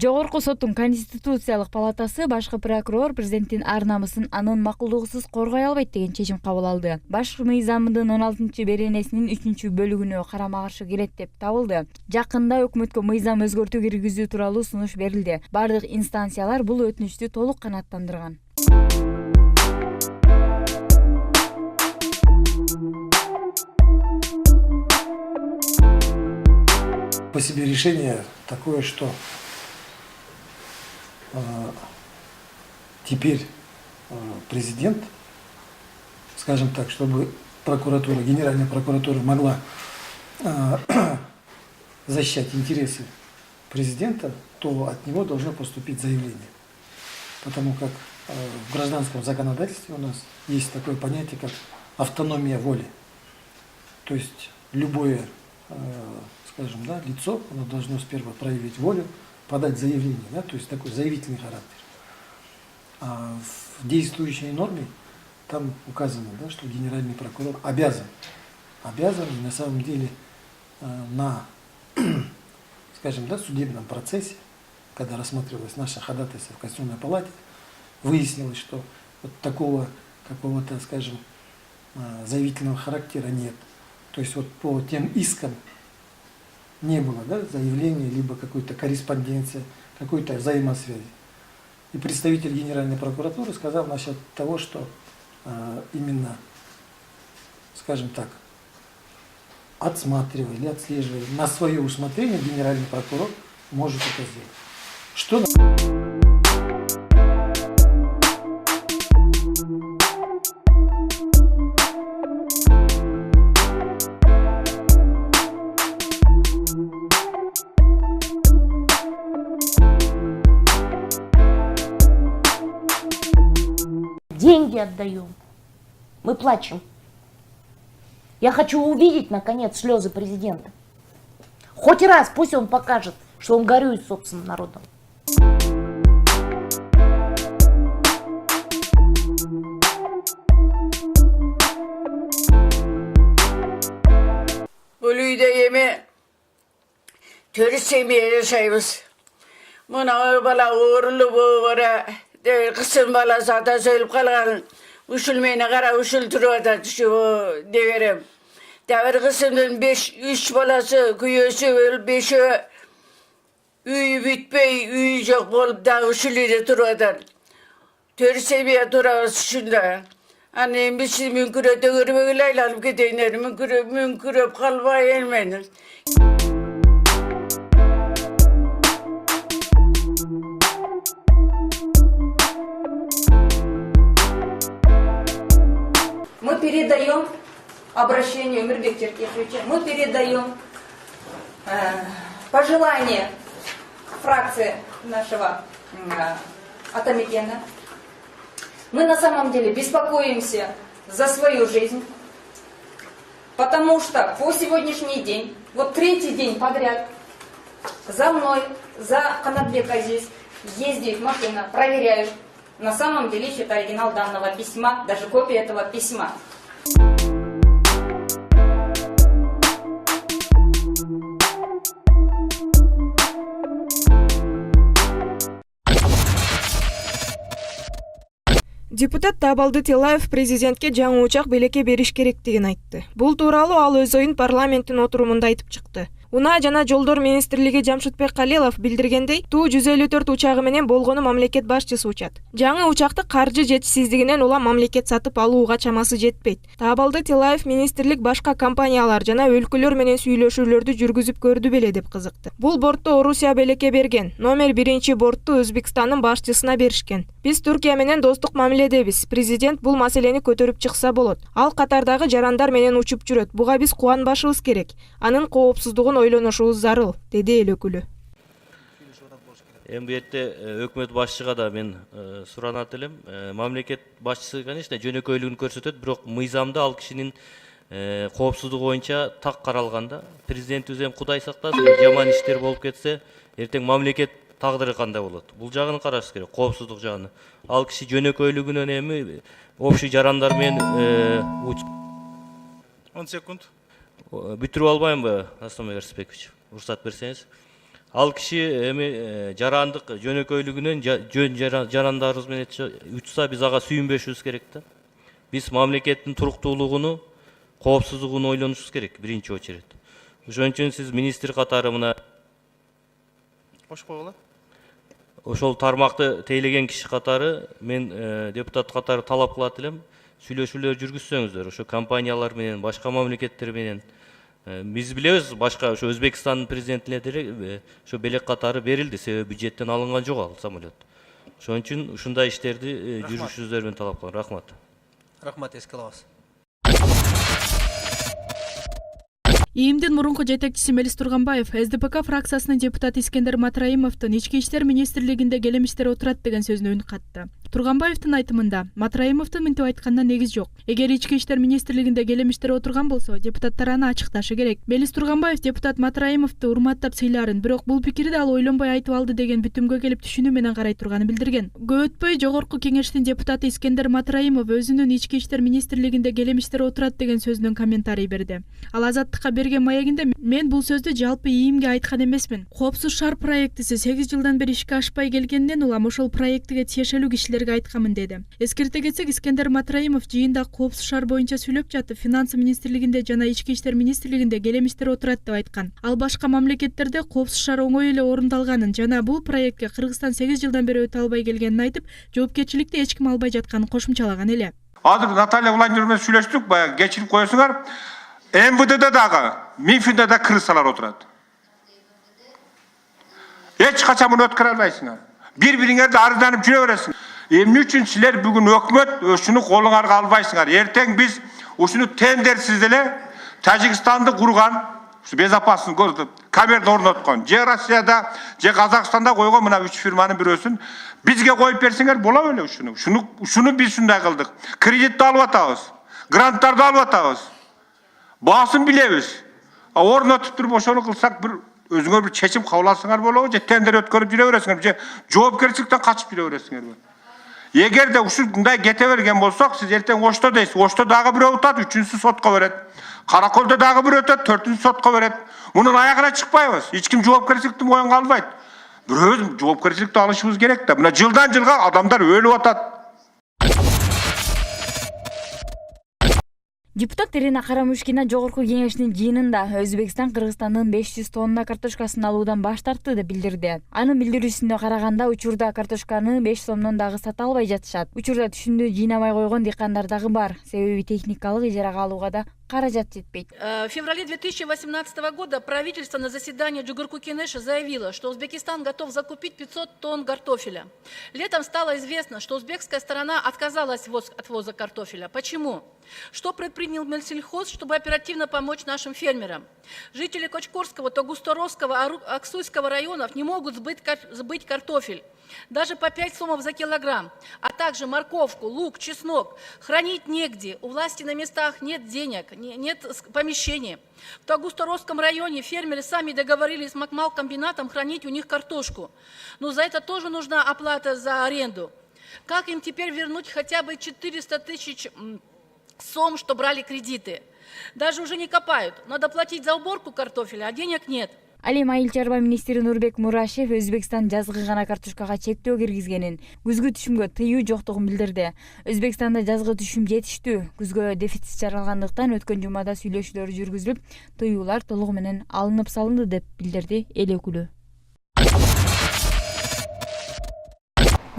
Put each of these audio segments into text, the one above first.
Жогорку соттун Конституциялык палатасы башкы прокурор президенттин ар намысын анын макулдугусуз коргой албайт деген чечим кабыл алды. Башкы мыйзамдын 16-беренесинин 3-бөлүгүнө карама каршы келет деп табылды. Жакында өкмөткө мыйзам өзгөртүү киргизүү тууралуу сунуш берилди. Бардык инстанциялар бул өтүнүчтү толук канааттандырган. По себе решение такое, что теперь президент, скажем так, чтобы прокуратура, Генеральная прокуратура могла защищать интересы президента, то от него должно поступить заявление. Потому как в гражданском законодательстве у нас есть такое понятие, как автономия воли. То есть любое, скажем, да, лицо, оно должно сперва проявить волю, подать заявление, да, то есть такой заявительный характер. А в действующей норме там указано, да, что генеральный прокурор обязан и на самом деле на, скажем, да, судебном процессе, когда рассматривалось наше ходатайство в Конституционной палате, выяснилось, что вот такого какого-то, скажем, заявительного характера нет. То есть вот по тем искам не было, да, заявления, либо какой-то корреспонденции, какой-то взаимосвязи. И представитель Генеральной прокуратуры сказал насчет того, что именно, скажем так, отсматривая или отслеживая на свое усмотрение, генеральный прокурор может это сделать. Что деньги отдаем, мы плачем. Я хочу увидеть, наконец, слезы президента. Хоть раз пусть он покажет, что он горюет собственным народом. Бұл үйде еме төрт семья жашаймыз. Мына бала орылы бара, қысым баласы ата сөйліп қалған. Үшіл мені қара үшіл тұрып атады деп берем. Дәбір қысымдың 3 баласы күйесі өліп, 5-і үй бітпей, үй жоқ болып, дағы үшілі тұрып атады. Төрт семья тұрабыз үшілді. Анен біші мүмкірі төгірмегіл айланып кетейіндер, мүмкіріп қалбай елменің. Мы передаем обращение Умирбек Черкесовича, мы передаем пожелания фракции нашего Атамекена. Мы на самом деле беспокоимся за свою жизнь, потому что по сегодняшний день, вот 3-й день подряд, за мной, за Канатбек Азиз ездит машина, проверяют. На самом деле это оригинал данного письма, даже копия этого письма. Депутат Табалды Тилаев президентке жаңы учак белекке бериш керектигин айтты. Бул тууралуу ал өз оюн парламенттин отурумунда айтып чыкты. Унаа жана жолдор министрлиги Жамшитбек Калилов билдиргендей, Ту-154 учагы менен болгону мамлекет башчысы учат. Жаңы учакты каржы жетишсиздигинен улам мамлекет сатып алууга чамасы жетпейт. Табалды Тилаев министрлик башка компаниялар жана өлкөлөр менен сүйлөшүүлөрдү жүргүзүп көрдү беле деп кызыкты. Бул бортто Орусия белекке берген. Номер 1 бортту Өзбекстандын башчысына беришкен. Биз Түркия менен достук мамиледебиз. Президент бул маселени көтөрүп чыкса болот. Ал катардагы жарандар менен учуп жүрөт. Буга биз кубанбашыбыз керек. Анын коопсуздугун ойлонушубуз зарыл, деди эл өкүлү. Эми бу жерде өкмөт башчыга да мен суранат элем. Мамлекет башчысы, конечно, жөнөкөйлүгүн көрсөтөт, бирок мыйзамда ал кишинин коопсуздугу боюнча так каралганда, президентибиз эми Кудай сактасын, жаман иштер болуп кетсе, эртең мамлекет тагдыры кандай болот? Бул жагын караш керек, коопсуздук жагын. Ал киши жөнөкөйлүгүнөн эми общий жарандар менен 10 секунд. бүтүрүп албаймбы, Асланбек Арсызбекович? Уруксат берсеңиз. Ал киши эми жарандык жөнөкөйлүгүнөн жөн жарандарыбыз менен учса биз ага сүйүнбөшүбүз керек да. Биз мамлекеттин туруктуулугуну, коопсуздугуну ойлонушубуз керек биринчи очередь. Ошон үчүн сиз министр катары мына Кош койгула. ошол тармакты тейлеген киши катары мен депутат катары талап кылат элем, сүйлөшүүлөр жүргүзсөңүздөр ошо компаниялар менен, башка мамлекеттер менен. Биз билебиз, башка ошо Өзбекстандын президентине деле ошо белек катары берилди, себеби бюджеттен алынган жок ал самолет. Ошон үчүн ушундай иштерди жүргүзүшүңүздөрү менен талап кылам. Рахмат. Рахмат, эске алабыз. ИИМдин мурунку жетекчиси Мелис Турганбаев СДПК фракциясынын депутаты Искендер Матраимовдун Ички иштер министрлигинде келемиштер отурат деген сөзүнө үн катты. Турганбаевдин айтымында Матраимовдун мынтип айтканына негиз жок. Эгер Ички иштер министрлигинде келемиштер отурган болсо, депутаттар аны ачыкташы керек. Мелис Турганбаев депутат Матраимовду урматтап сыйларын, бирок бул пикирди ал ойлонбой айтып алды деген бүтүмгө келип түшүнүү менен карай турганын билдирген. Көп өтпөй Жогорку Кеңештин депутаты Искендер Матраимов өзүнүн Ички иштер министрлигинде келемиштер отурат деген сөзүнөн комментарий берди. Ал Азаттыкка берген маегинде мен бул сөздү жалпы ИИМге айткан эмесмин. Коопсуз шаар проектиси 8 жылдан бери ишке ашпай келгенден улам ошол проектиге тиешелүү кишилерге айтканмын деди. Эскерте кетсек, Искендер Матраимов жыйында коопсуз шаар боюнча сүйлөп жатып, финансы министрлигинде жана ички иштер министрлигинде келемиштер отурат деп айткан. Ал башка мамлекеттерде коопсуз шаар оңой эле орундалганын жана бул проектке Кыргызстан 8 жылдан бери өтө албай келгенин айтып, жоопкерчиликти эч ким албай жатканын кошумчалаган эле. Азыр Наталья Владимировна сүйлөштүк, баягы кечирип коесуңар. МВДде дагы, МИФИде да крысалар отурат. Эч качан муну өткөрө албайсыңар. Бири-бириңерди арызданып жүрө бересиңер. Эмне үчүн силер бүгүн өкмөт ушуну колуңарга албайсыңар? Эртең биз ушуну тендерсиз эле Тажикстанды курган, безопасный камерда орноткон, же Россияда, же Казакстанда койгон мына 3 фирманын бирөөсүн бизге коюп берсеңер боло беле ушуну. Ушуну биз шундай кылдык. Кредитти алып атабыз, гранттарды алып атабыз. Басын билебиз. Орнотуп туруп ошону кылсак бир өзүңөр бир чечим кабыл алсаңар болобу, же тендер өткөрүп жүрө бересиңер, же жоопкерчиликтен качып жүрө бересиңерби? Эгерде ушундай кете берген болсок, сиз эртең Ошто дейсиз, Ошто дагы бирөө утат, үчүнчүсү сотко берет. Караколдо дагы бирөө өтөт, төртүнчүсү сотко берет. Мунун аягына чыкпайбыз. Эч ким жоопкерчиликтин моюнга албайт. Бирөөбүз жоопкерчиликти алышыбыз керек да. Мына жылдан жылга адамдар өлүп атат. Депутат Ирина Карамушкина Жогорку Кеңештин жыйынында Өзбекстан Кыргызстандын 500 тонна картошкасын алуудан баш тартты деп билдирди. Анын билдирүүсүнө караганда учурда картошканы 5 сомдон дагы сата албай жатышат. Учурда түшүндү жыйнабай койгон дыйкандар дагы бар. Себеби техникалык ижарага алууга да каражат жетпейт. В феврале 2018 года правительство на заседании Джугурку-Кенеша заявило, что Узбекистан готов закупить 500 тонн картофеля. Летом стало известно, что узбекская сторона отказалась от ввоза картофеля. Почему? Что предпринял Мельсельхоз, чтобы оперативно помочь нашим фермерам? Жители Кочкорского, Тогусторовского, Аксуйского районов не могут сбыть картофель. Даже по 5 сомов за килограмм, а также морковку, лук, чеснок. Хранить негде, у власти на местах нет денег, нет помещений. В Тогусторовском районе фермеры сами договорились с Макмал-комбинатом хранить у них картошку. Но за это тоже нужна оплата за аренду. Как им теперь вернуть хотя бы 400 тысяч сом, что брали кредиты? Даже уже не копают. Надо платить за уборку картофеля, а денег нет. Ал эми Айыл чарба министри Нурбек Мурашев Өзбекстан жазгы гана картошкага чектөө киргизгенин, күзгү түшүмгө тыюу жоктугун билдирди. Өзбекстанда жазгы түшүм жетиштүү, күзгө дефицит жаралгандыктан өткөн жумада сүйлөшүүлөр жүргүзүлүп, тыюулар толугу менен алынып салынды деп билдирди эл өкүлү.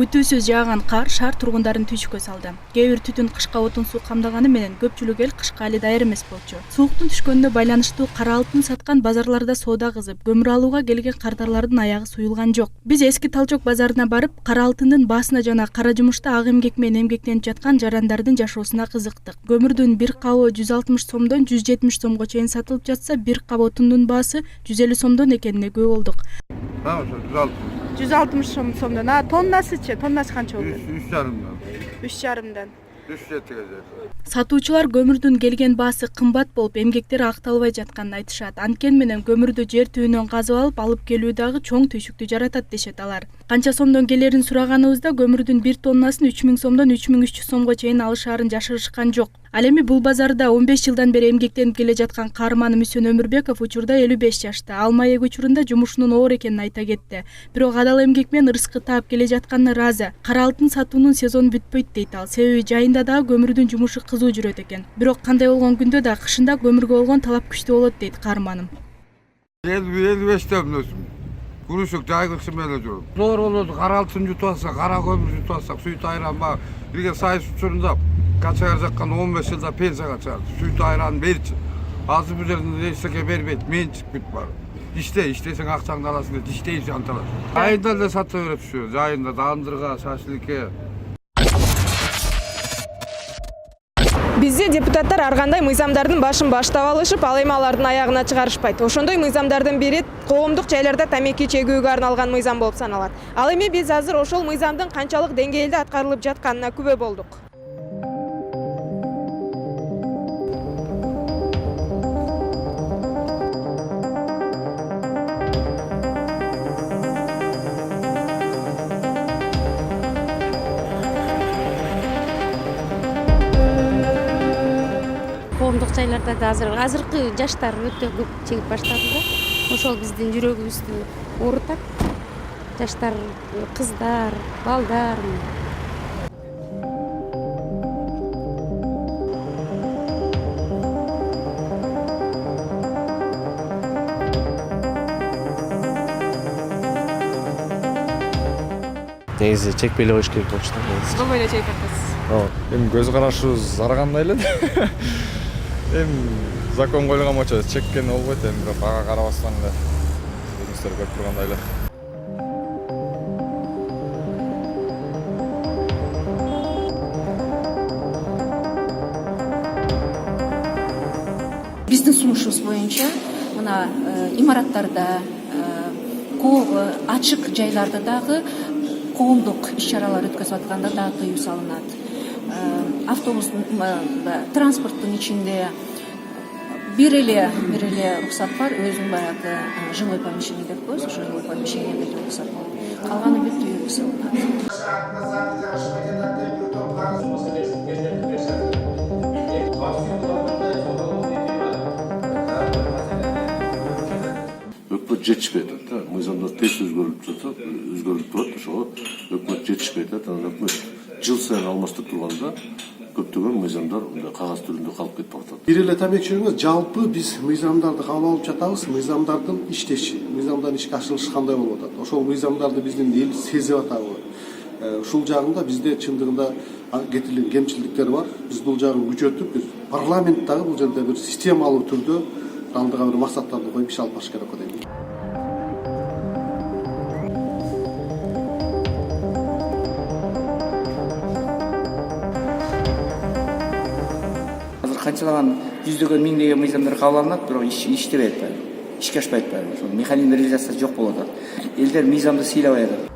Күтүүсүз жааган кар шаар тургундарын түйшүккө салды. Кээ бир түтүн кышка отун суу камдаганы менен көпчүлүк эл кышка али даяр эмес болчу. Сууктун түшкөнүнө байланыштуу кара алтын саткан базарларда соода кызып, көмүр алууга келген кардарлардын аягы суюлган жок. Биз эски Талчок базарына барып, кара алтындын баасына жана кара жумушта ак эмгек менен эмгектенип жаткан жарандардын жашоосуна кызыктык. Көмүрдүн бир кабы 160 сомдон 170 сомго чейин сатылып жатса, бир кап отундун баасы 150 сомдон экенине күбө болдук. 160 сомдон. А тоннасы-чы? Тоннасы канча болду? 3,5. 3,5дан. 3,7. Сатуучулар көмүрдүн келген баасы кымбат болуп, эмгектер акталбай жатканын айтышат. Анткени менен көмүрдү жер түбүнөн казып алып келүү дагы чоң түйшүктү жаратат дешет алар. Канча сомдон келерин сураганыбызда көмүрдүн 1 тоннасын 3000 сомдон 3300 сомго чейин алышаарын жашырышкан жок. Ал эми бул базарда 15 жылдан бери эмгектенип келе жаткан каарман Мүсөн Өмүрбеков учурда 55 жашта. Ал маек учурунда жумушунун оор экенин айта кетти. Бирок адал эмгек менен ырыскы таап келе жатканына ыраазы. Кара алтын сатуунун сезону бүтпөйт дейт ал. Себеби жайында дагы көмүрдүн жумушу кызуу жүрөт экен. Бирок кандай болгон күндө да кышында көмүргө болгон талап күчтүү болот дейт каарманым. 55'te Kuruşuk caygıksın böyle durum. Zor olur, kara altın yutarsak, kara kömür yutarsak, suyu ayran bak. Bir sayı suçurunda kaçıracakkan 15 yılda pensiya kaçardı. Suyu ayran verici. Azı üzerinde değiştirke vermeyet, men çıkıp var. İşte sen akçanın alasında, işteyiz yantalar. Ayında da satı öğretişiyoruz, ayında dağındırga, şaşılıke. Бизде депутаттар ар кандай мыйзамдардын башын баштап алышып, ал эми алардын аягына чыгарышпайт. Ошондой мыйзамдардын бири коомдук жайларда тамеки чегүүгө арналган мыйзам болуп саналат. Ал эми биз азыр ошол мыйзамдын канчалык деңгээлде аткарылып жатканына күбө болдук. Коомдук жайларда да азыркы жаштар өтө көп чегип баштады да. Ошол биздин жүрөгүбүздү оорутат. Жаштар, кыздар, балдар. Негизи чекпей эле коюш керек болчу да. Долбой эле чегип атасыз. Эми көз карашыбыз арагандай эле. Эми закон коюлган боюнча чеккене болбойт эми, бирок ага карабастан эле бизнестер көрүп тургандай эле. Биздин сунушубуз боюнча мына имараттарда, ачык жайларда дагы коомдук иш-чаралар өткөзүп атканда дагы тыюу салынат. Автобустун, транспорттун ичинде бир эле уруксат бар, өзүнүн баягы жилой помещение деп коебуз, ошо жилой помещениеде уруксат болот. Калганы бүт тыюу салынат. Өкмөт жетишпей атат да, мыйзамдар тез өзгөрүлүп турат, ошого өкмөт жетишпей атат. Анан өкмөт жыл сайын алмаштырып турганда көптөгөн мыйзамдар кагаз түрүндө калып кетип атат. Бир эле айтмакчы, жалпы биз мыйзамдарды кабыл алып жатабыз, мыйзамдардын иштеши, мыйзамдардын ишке ашырылышы кандай болуп атат. Ошол мыйзамдарды биздин эл сезип атабы. Ушул жагында бизде чындыгында кетирилген кемчиликтер бар. Биз бул жагын күчөтүп, биз парламенттагы бул жерде бир системалуу түрдө алдыга бир максаттарды коюп иш алып барыш керек деп ойлойм. Канчалаган жүздөгөн миңдеген мыйзамдар кабыл алынат, бирок иштебейт атпайбы, ишке ашпайт атпайбы. Ошол механизм реализациясы жок болуп атат. Элдер мыйзамды сыйлабай атат.